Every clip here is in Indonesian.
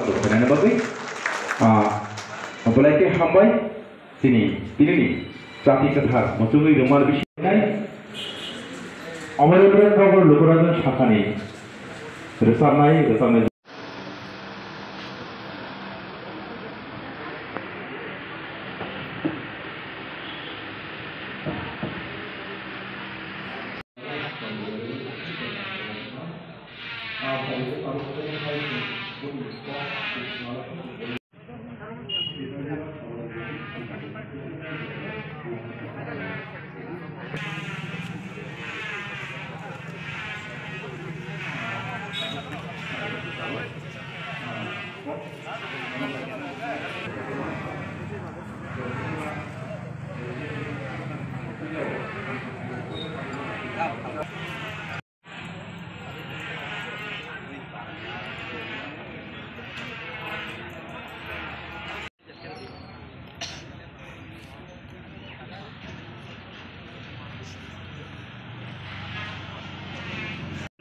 Karena bagus, apalagi hambai sini Jati Kedhar Musuhi Rumar Bishinai Amaran Kabar Lukurajan Shakani Resamai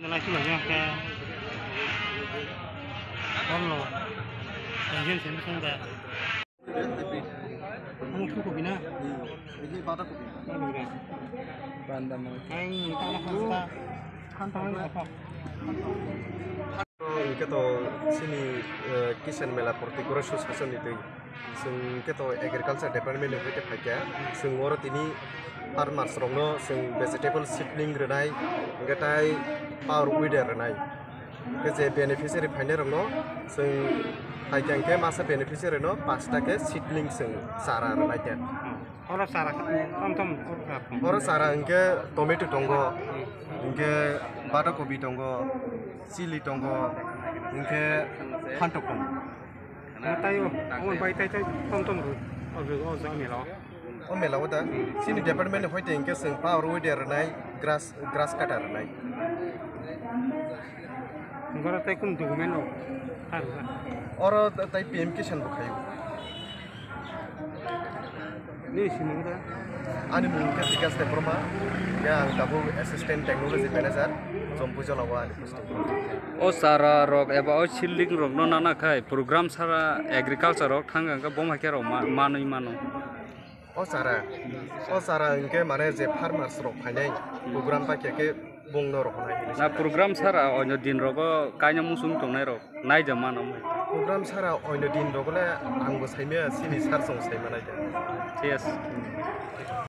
Lagi banyak kayak lo pengen sih dah. Kamu cukup bina? Ini pada kopi. Banda mau. Kayak kita lah kantong apa? Ini to sini Kisan Mela Portigoro Susason itu. Sing to Agriculture Department itu pakai. Sing orang ini farmers rongno sing vegetable seedling renai, enggak power weeder renai. Kerja beneficiary finder rongno sing pakai ke masa beneficiary no pasta ke seedling sing sara renai ke. Orang sara tom orang sara enggak tomato tonggo, enggak batakobi tonggo, chili tonggo, enggak hantokong. Tayo, orang baik tayo tom ru, oh jangan melo. Oh melawa dah. Sini department hoite enggak sing power weeder renai, grass cutter renai. Enggak tayo kum dokumen lo, harus. Orang tayo PM Kisan bukayu. Ini sini kita. Ani mungkin tiga step rumah yang tabu assistant technology manager jompu jolawa ani post. O sara rok eba o chilling rok no nana khai program sara agriculture rok thanga ka bom hakero manui mano O sara inke mane je farmers rok phainai program pa ke bongno rok nai. na program sara onyo din rok kanya musung tongnai rok nai jaman am Program sara oino din rok le anggo saime sini sar song saimana. yes